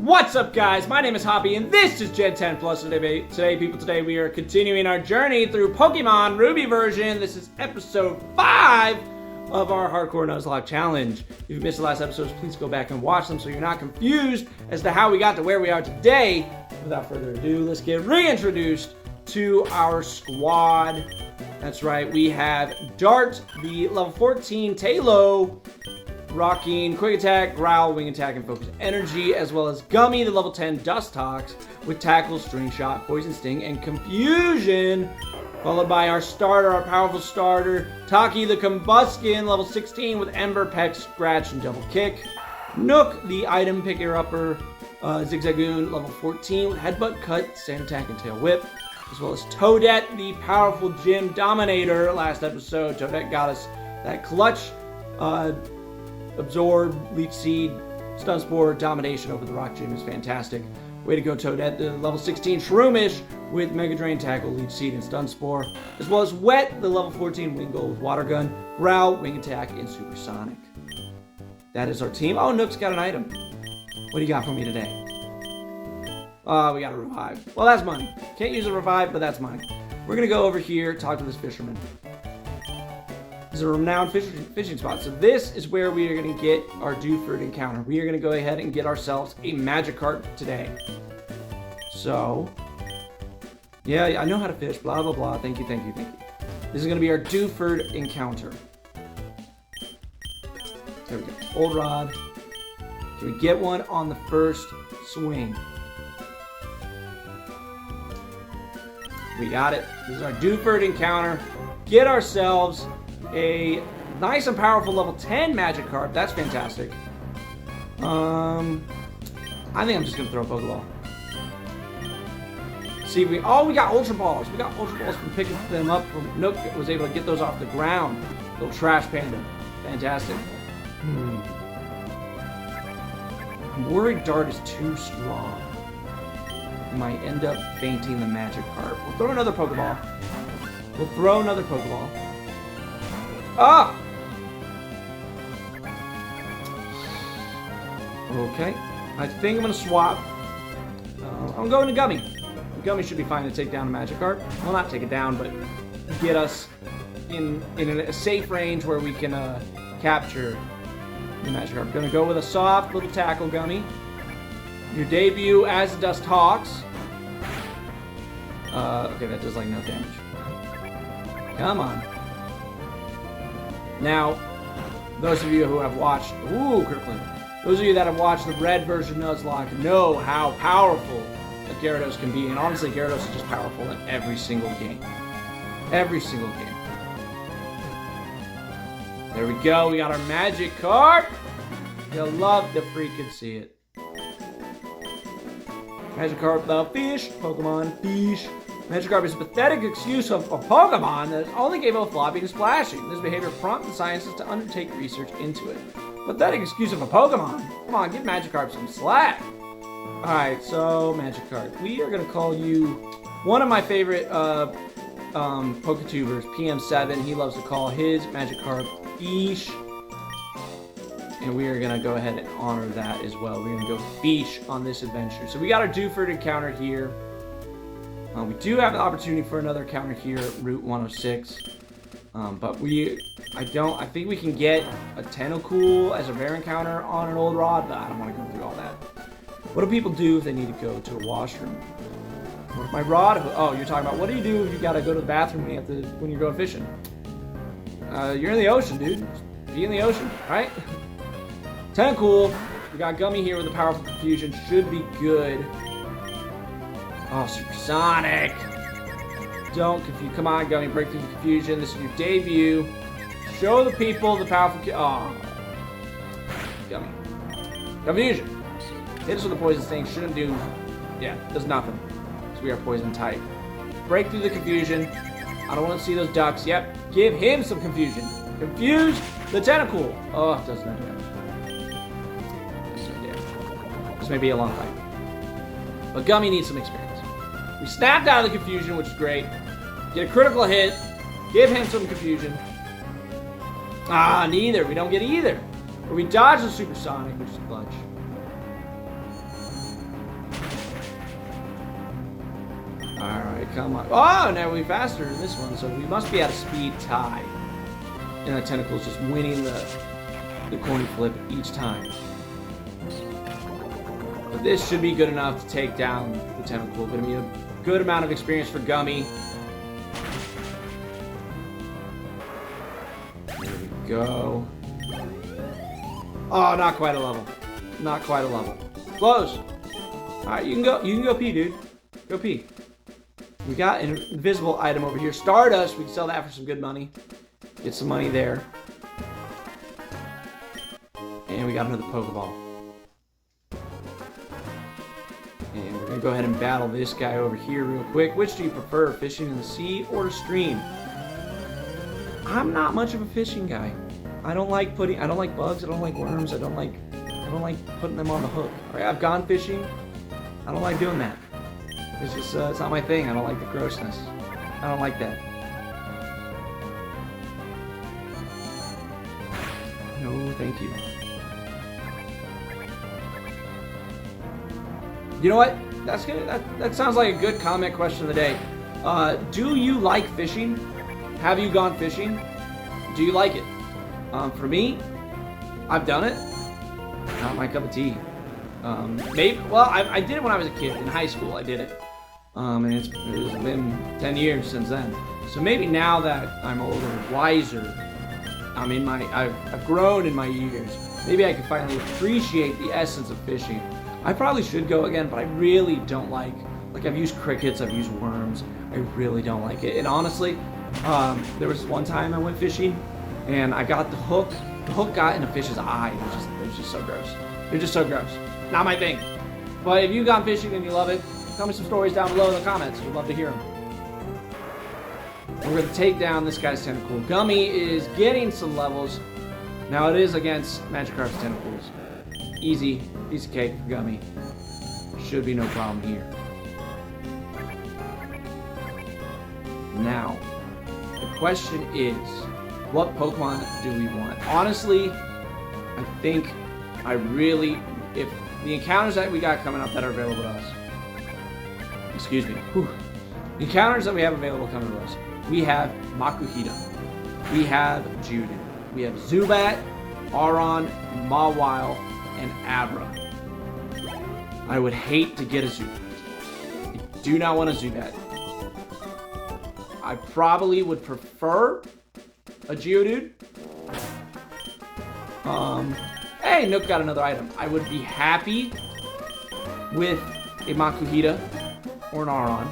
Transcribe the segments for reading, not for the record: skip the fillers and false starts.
What's up, guys? My name is Hoppy, and this is Gen 10 Plus. Today we are continuing our journey through Pokemon Ruby version. This is episode 5 of our Hardcore Nuzlocke Challenge. If you missed the last episodes, please go back and watch them so you're not confused as to how we got to where we are today. Without further ado, let's get reintroduced to our squad. That's right, we have Dart, the level 14 Talo, rocking Quick Attack, Growl, Wing Attack, and Focus Energy, as well as Gummy, the level 10 Dustox, with Tackle, String Shot, Poison Sting, and Confusion, followed by our starter, our powerful starter, Taki, the Combuskin, level 16, with Ember, Peck, Scratch, and Double Kick. Nook, the item picker-upper, Zigzagoon, level 14, with Headbutt, Cut, Sand Attack, and Tail Whip, as well as Toadette, the powerful Gym Dominator. Last episode, Toadette got us that clutch, Absorb, Leech Seed, Stun Spore, Domination over the Rock Gym is fantastic. Way to go, Toadette. The level 16 Shroomish with Mega Drain, Tackle, Leech Seed, and Stun Spore. As well as Wet, the level 14 Wingull with Water Gun, Growl, Wing Attack, and Supersonic. That is our team. Oh, Nook's got an item. What do you got for me today? We got a Revive. Well, that's money. Can't use a Revive, but that's money. We're going to go over here, talk to this fisherman. This is a renowned fishing spot. So this is where we are going to get our Dewford encounter. We are going to go ahead and get ourselves a Magikarp today. So, yeah, I know how to fish, blah, blah, blah. Thank you. This is going to be our Dewford encounter. There we go. Old Rod. Can we get one on the first swing? We got it. This is our Dewford encounter. Get ourselves a nice and powerful level 10 Magikarp. That's fantastic. I think I'm just going to throw a Pokeball. See if we... Oh, we got Ultra Balls. We got Ultra Balls from picking them up from Nook. Was able to get those off the ground. Little Trash Panda. Fantastic. I'm worried Dart is too strong. We might end up fainting the Magikarp. We'll throw another Pokeball. Ah! Okay. I think I'm going to swap. I'm going to Gummy. Gummy should be fine to take down a Magikarp. Well, not take it down, but get us in a safe range where we can capture the Magikarp. Going to go with a soft little tackle, Gummy. Your debut as Dustox. Okay, that does like no damage. Come on. Now, those of you who have watched, those of you that have watched the red version of Nuzlocke know how powerful a Gyarados can be, and honestly, Gyarados is just powerful in every single game. Every single game. There we go, we got our Magikarp. You'll love to freaking see it. Magikarp, the fish, Pokemon, fish. Magikarp is a pathetic excuse of a Pokemon that is only capable of flopping and splashing. This behavior prompted scientists to undertake research into it. Pathetic excuse of a Pokemon? Come on, give Magikarp some slack. Alright, so Magikarp. We are going to call you one of my favorite Poketubers, PM7. He loves to call his Magikarp Fish. And we are going to go ahead and honor that as well. We're going to go Fish on this adventure. So we got our Dewford encounter here. We do have the opportunity for another encounter here at Route 106. But I think we can get a Tentacool as a rare encounter on an old rod, but I don't want to go through all that. What do people do if they need to go to a washroom? With my rod? Oh, you're talking about what do you do if you got to go to the bathroom when you're going fishing? You're in the ocean, dude. Be in the ocean, right? Tentacool. We got Gummy here with a powerful Confusion. Should be good. Oh, Supersonic. Don't confuse. Come on, Gummy. Break through the confusion. This is your debut. Show the people the powerful... Oh. Gummy. Confusion. Hit us with a Poison Sting. Shouldn't do... Yeah, does nothing. So we are Poison type. Break through the confusion. I don't want to see those ducks. Yep. Give him some confusion. Confuse the Tentacool. Oh, it does no damage. This may be a long fight. But Gummy needs some experience. We snapped out of the confusion, which is great. Get a critical hit. Give him some confusion. Ah, neither. We don't get either. Or we dodge the Supersonic, which is clutch. come on. Oh, now we're faster in this one, so we must be at a speed tie. And the tentacle's just winning the coin flip each time. But this should be good enough to take down the tentacle. Gonna be a good amount of experience for Gummy. There we go. Oh, not quite a level. Not quite a level. Close. Alright, you can go pee, dude. Go pee. We got an invisible item over here. Stardust. We can sell that for some good money. Get some money there. And we got another Pokeball. And we're going to go ahead and battle this guy over here real quick. Which do you prefer, fishing in the sea or a stream? I'm not much of a fishing guy. I don't like bugs, I don't like worms, I don't like putting them on the hook. Alright, I've gone fishing. I don't like doing that. It's just, it's not my thing. I don't like the grossness. I don't like that. No, thank you. You know what? That's good. That sounds like a good comment question of the day. Do you like fishing? Have you gone fishing? Do you like it? For me, I've done it. Not my cup of tea. Maybe. Well, I did it when I was a kid in high school. I did it, and it's been 10 years since then. So maybe now that I'm older, wiser, I've grown in my years. Maybe I can finally appreciate the essence of fishing. I probably should go again, but I really don't like I've used crickets, I've used worms. I really don't like it. And honestly, there was one time I went fishing, and I got the hook. The hook got in a fish's eye. It was just so gross. They're just so gross. Not my thing. But if you've gone fishing and you love it, tell me some stories down below in the comments. We'd love to hear them. We're going to take down this guy's tentacle. Gummy is getting some levels. Now it is against Magikarp's tentacles. Easy. Piece of cake for Gummy. Should be no problem here. Now, the question is, what Pokemon do we want? Honestly, I think if the encounters that we got coming up that are available to us, excuse me, the encounters that we have available coming to us, we have Makuhita, we have Geodude, we have Zubat, Aron, Mawile, and Abra. I would hate to get a Zubat. I do not want a Zubat. I probably would prefer a Geodude. Hey, Nook got another item. I would be happy with a Makuhita or an Aron.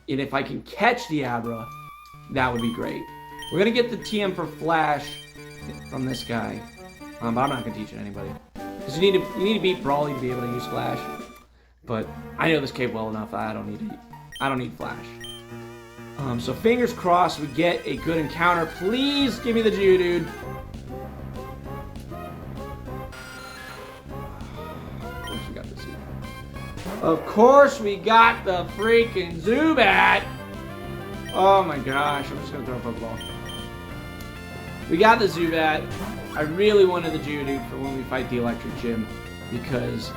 And if I can catch the Abra, that would be great. We're gonna get the TM for Flash from this guy, but I'm not gonna teach it to anybody because you need to beat Brawly to be able to use Flash. But I know this cave well enough. I don't need Flash. So fingers crossed we get a good encounter. Please give me the Geodude. Of course we got the freaking Zubat. Oh my gosh, I'm just gonna throw a Pokeball. We got the Zubat. I really wanted the Geodude for when we fight the Electric Gym because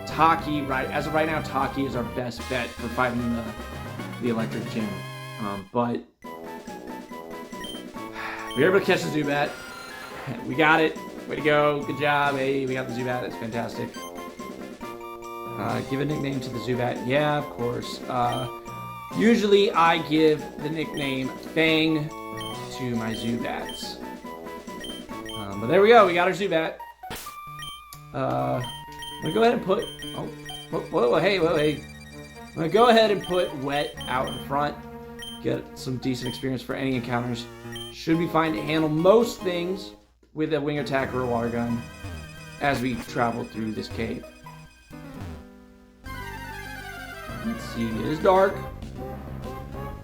Taki, as of right now, Taki is our best bet for fighting the Electric Gym. But we were able to catch the Zubat. We got it. Way to go. Good job. Hey, we got the Zubat. That's fantastic. Give a nickname to the Zubat. Yeah, of course. Usually I give the nickname Fang to my Zubats. But there we go. We got our Zubat. I'm going to go ahead and put... Oh, whoa, hey. I'm going to go ahead and put Wet out in front. Get some decent experience for any encounters. Should be fine to handle most things with a wing attack or a water gun as we travel through this cave. Let's see, it is dark.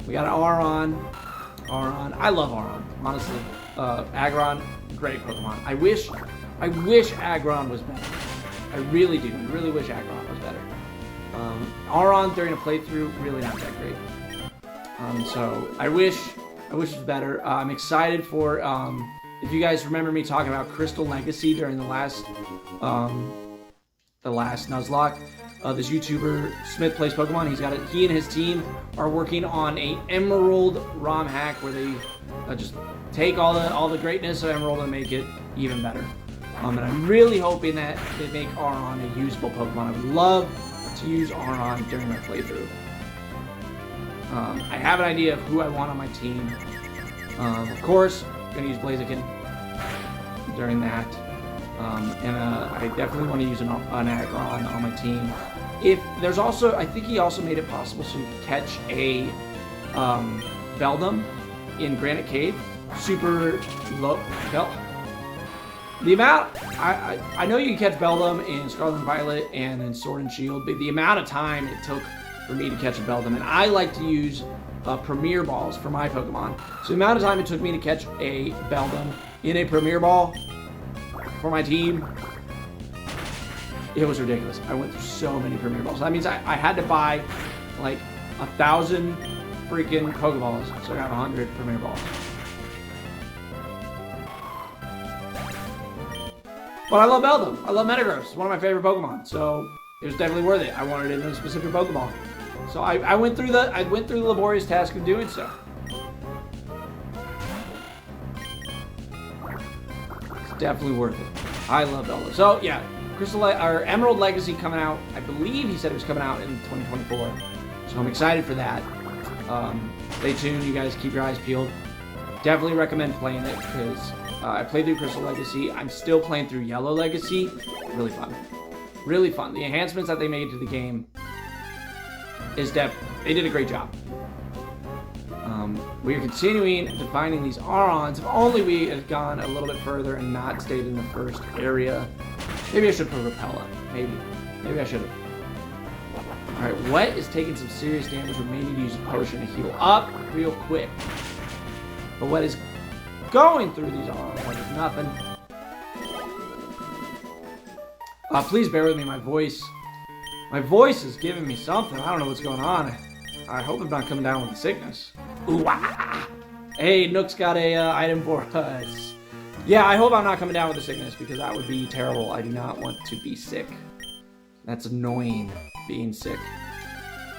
We got an Aron. I love Aron, honestly. Aggron, great Pokemon. I wish Aggron was better. I really do. I really wish Aggron was better. Aron during a playthrough, really not that great. So I wish it was better. I'm excited for, if you guys remember me talking about Crystal Legacy during the last the last Nuzlocke. This YouTuber, Smith Plays Pokemon, he and his team are working on a Emerald ROM hack where they just take all the greatness of Emerald and make it even better. And I'm really hoping that they make Aron a usable Pokemon. I would love to use Aron during my playthrough. I have an idea of who I want on my team. Of course, I'm going to use Blaziken during that. I definitely want to use an Aggron on my team. If there's also, I think he also made it possible so you can catch a Beldum in Granite Cave. Super low. The amount, I know you can catch Beldum in Scarlet and Violet and in Sword and Shield, but the amount of time it took for me to catch a Beldum, and I like to use Premier Balls for my Pokemon. So the amount of time it took me to catch a Beldum in a Premier Ball for my team, it was ridiculous. I went through so many Premier Balls. That means I had to buy like 1,000 freaking Pokeballs, so I got 100 Premier Balls. But I love Beldum. I love Metagross. It's one of my favorite Pokemon, so it was definitely worth it. I wanted it in a specific Pokeball. So I went through the laborious task of doing so. It's definitely worth it. I love Beldum. So yeah, Emerald Legacy coming out. I believe he said it was coming out in 2024. So I'm excited for that. Stay tuned. You guys keep your eyes peeled. Definitely recommend playing it because I played through Crystal Legacy. I'm still playing through Yellow Legacy. Really fun. Really fun. The enhancements that they made to the game they did a great job. We are continuing defining these Arons. If only we had gone a little bit further and not stayed in the first area. Maybe I should put Repellent. Maybe I should have. Alright, Wet is taking some serious damage. We may need to use a potion to heal up real quick. But Wet is going through these Arons like it's nothing. Please bear with me, my voice is giving me something. I don't know what's going on. I hope I'm not coming down with a sickness. Ooh, ah. Hey, Nook's got a item for us. Yeah, I hope I'm not coming down with a sickness because that would be terrible. I do not want to be sick. That's annoying, being sick.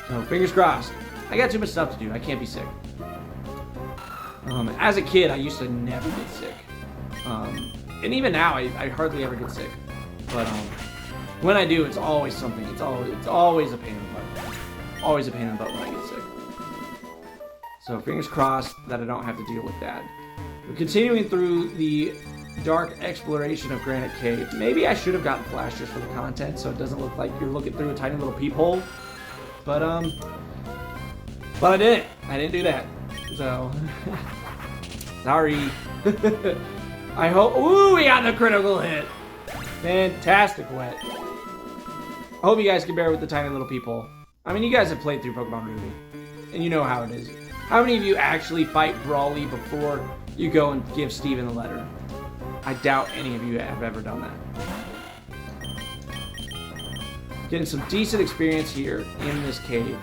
So, fingers crossed. I got too much stuff to do. I can't be sick. As a kid, I used to never get sick. And even now, I hardly ever get sick. But when I do, it's always something. It's always a pain in the butt. Always a pain in the butt when I get sick. So fingers crossed that I don't have to deal with that. We're continuing through the dark exploration of Granite Cave. Maybe I should have gotten flash just for the content, so it doesn't look like you're looking through a tiny little peephole. But I didn't. I didn't do that. So sorry. I hope. Ooh, we got the critical hit. Fantastic Wet. I hope you guys can bear with the tiny little peephole. I mean, you guys have played through Pokemon Ruby, and you know how it is. How many of you actually fight Brawly before you go and give Steven the letter? I doubt any of you have ever done that. Getting some decent experience here in this cave.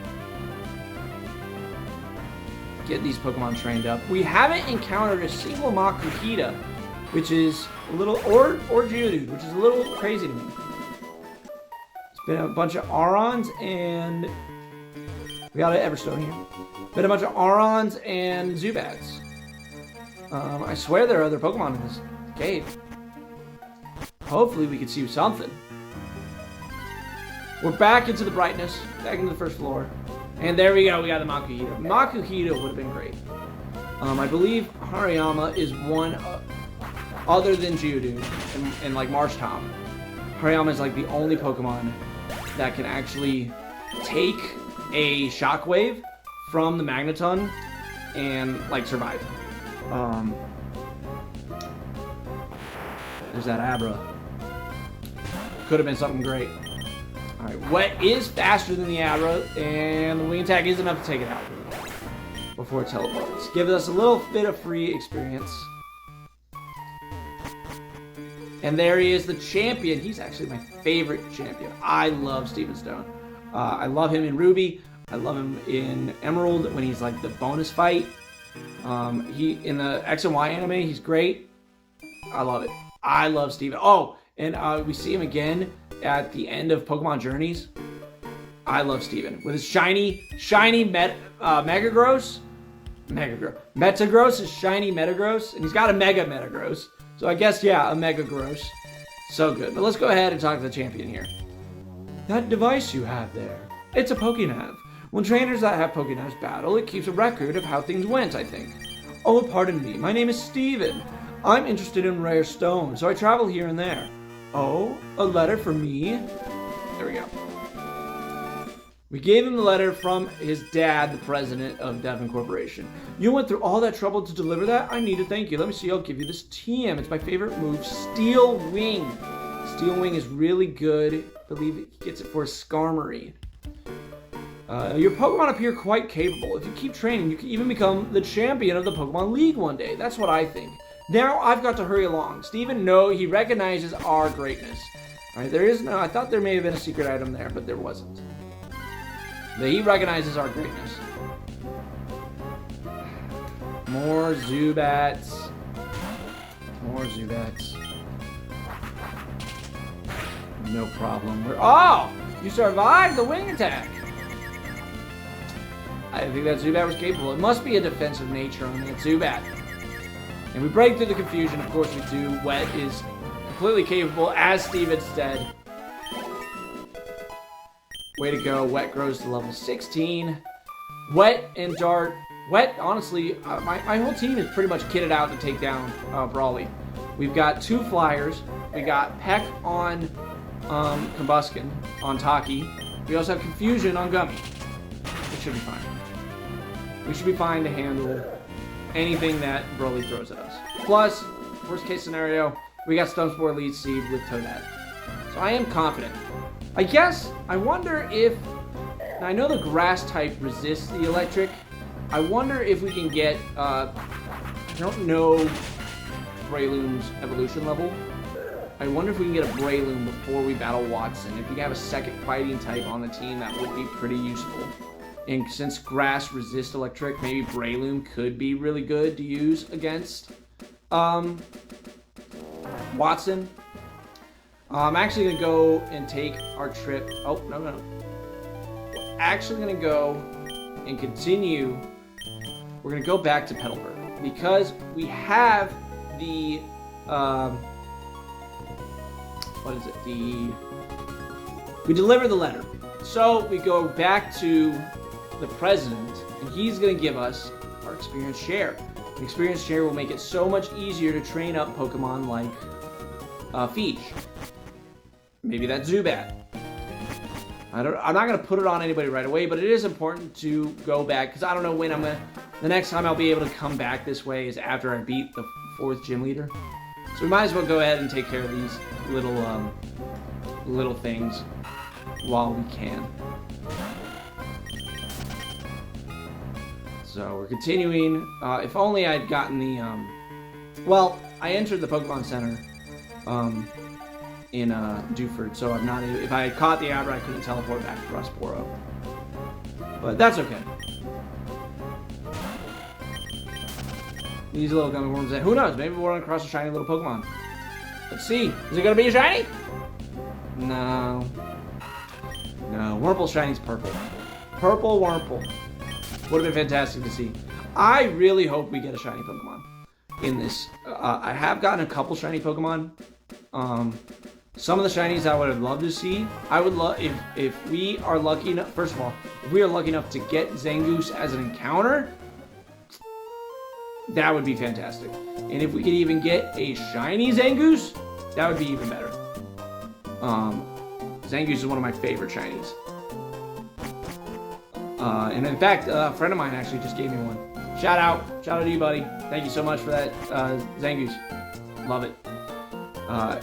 Get these Pokemon trained up. We haven't encountered a single Makuhita, which is a little, or Geodude, which is a little crazy to me. It's been a bunch of Arons and we got an Everstone here. Been a bunch of Arons and Zubats. I swear there are other Pokemon in this cave. Hopefully we can see something. We're back into the brightness, back into the first floor. And there we go, we got the Makuhita. Makuhita would have been great. I believe Hariyama is one other than Geodude and like Marshtomp. Hariyama is like the only Pokemon that can actually take a Shockwave from the Magneton and like survive. There's that Abra. Could have been something great. Alright, Wet is faster than the Abra, and the Wing Attack is enough to take it out before it teleports. Give us a little bit of free experience. And there he is, the champion. He's actually my favorite champion. I love Steven Stone. I love him in Ruby. I love him in Emerald when he's like the bonus fight. He in the X and Y anime, he's great. I love it. I love Steven. Oh, and we see him again at the end of Pokemon Journeys. I love Steven. With his shiny Metagross, his shiny Metagross, and he's got a Mega Metagross. So I guess, yeah, a Mega Gross. So good. But let's go ahead and talk to the champion here. That device you have there, it's a Pokénav. When trainers that have Pokénavs battle, it keeps a record of how things went, I think. Oh, pardon me, my name is Steven. I'm interested in rare stones, so I travel here and there. Oh, a letter for me? There we go. We gave him the letter from his dad, the president of Devon Corporation. You went through all that trouble to deliver that? I need to thank you. Let me see, I'll give you this TM. It's my favorite move, Steel Wing. Steel Wing is really good. I believe he gets it for Skarmory. Your Pokemon appear quite capable. If you keep training, you can even become the champion of the Pokemon League one day. That's what I think. Now I've got to hurry along. Steven, no, he recognizes our greatness. Alright, there is no, I thought there may have been a secret item there, but there wasn't. But he recognizes our greatness. More Zubats. More Zubats. No problem. Oh! You survived the wing attack! I didn't think that Zubat was capable. It must be a defensive nature on that Zubat. And we break through the confusion. Of course we do. Wet is completely capable, as Steven said. Way to go. Wet grows to level 16. Wet and Dart. Wet, honestly, my whole team is pretty much kitted out to take down Brawly. We've got 2 flyers. We got Peck on Combuskin, on Taki. We also have Confusion on Gummy. It should be fine. We should be fine to handle anything that Broly throws at us. Plus, worst case scenario, we got Stunspore Lead Seed with Toadette. So I am confident. I guess, I wonder if... Now I know the grass type resists the electric. I wonder if we can get, I don't know Breloom's evolution level. I wonder if we can get a Breloom before we battle Watson. If we can have a second fighting type on the team, that would be pretty useful. And since grass resists electric, maybe Breloom could be really good to use against Watson. I'm actually going to go and take our trip. Oh, no. We're actually going to go and continue. We're going to go back to Petalburg because we have the, what is it? We deliver the letter. So we go back to the president, and he's going to give us our experience share. An experience share will make it so much easier to train up Pokemon like Feech. Maybe that's Zubat. I'm not going to put it on anybody right away, but it is important to go back, because I don't know when the next time I'll be able to come back this way is after I beat the 4th gym leader. So we might as well go ahead and take care of these little things while we can. So we're continuing. If only I'd gotten the, well, I entered the Pokemon Center in Dewford, so I'm not. If I had caught the Abra, I couldn't teleport back to Rustboro. But that's okay. These little gummy worms. Who knows? Maybe we'll run across a shiny little Pokemon. Let's see. Is it gonna be a shiny? No. No. Wurmple shiny's purple. Purple Wurmple. Would have been fantastic to see. I really hope we get a shiny Pokemon in this. I have gotten a couple shiny Pokemon. Some of the shinies I would have loved to see. I would love if we are lucky enough. First of all, if we are lucky enough to get Zangoose as an encounter, that would be fantastic. And if we could even get a shiny Zangoose, that would be even better. Zangoose is one of my favorite shinies. And in fact, a friend of mine actually just gave me one. Shout out to you, buddy. Thank you so much for that, Zangoose. Love it.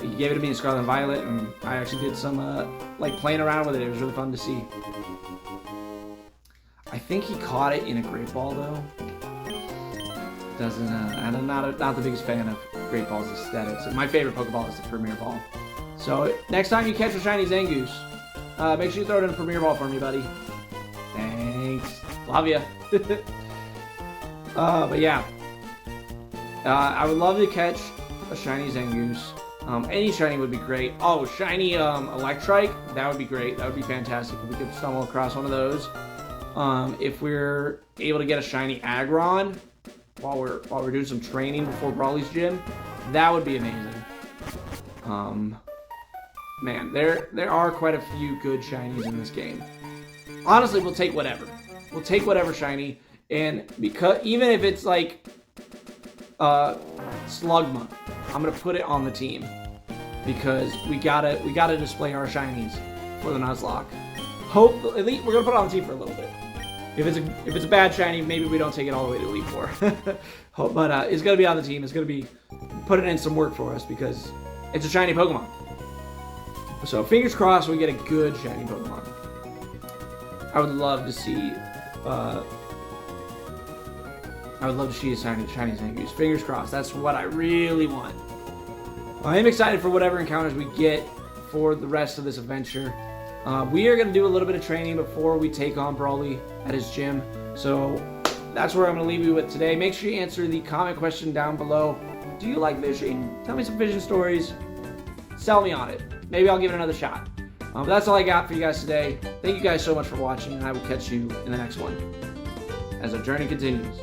He gave it to me in Scarlet and Violet, and I actually did some, like, playing around with it. It was really fun to see. I think he caught it in a Great Ball, though. Doesn't, I'm not the biggest fan of Great Ball's aesthetics. My favorite Pokeball is the Premier Ball. So, next time you catch a shiny Zangoose, make sure you throw it in a Premier Ball for me, buddy. Thanks. Love ya. But yeah. I would love to catch a shiny Zangoose. Any shiny would be great. Oh, shiny Electrike, that would be great. That would be fantastic if we could stumble across one of those. If we're able to get a shiny Aggron while we're doing some training before Brawly's gym, that would be amazing. Man, there are quite a few good shinies in this game. Honestly, we'll take whatever. We'll take whatever shiny, and because even if it's like Slugma, I'm gonna put it on the team because we gotta display our shinies for the Nuzlocke. At least we're gonna put it on the team for a little bit. If it's a bad shiny, maybe we don't take it all the way to Elite Four. But it's gonna be on the team. It's gonna be putting in some work for us because it's a shiny Pokemon. So fingers crossed we get a good shiny Pokemon. I would love to see. I would love to see a shiny Zangoose. Fingers crossed. That's what I really want. I am excited for whatever encounters we get for the rest of this adventure. We are going to do a little bit of training before we take on Brawly at his gym. So that's where I'm going to leave you with today. Make sure you answer the comment question down below. Do you like fishing? Tell me some fishing stories. Sell me on it. Maybe I'll give it another shot. But that's all I got for you guys today. Thank you guys so much for watching, and I will catch you in the next one as our journey continues.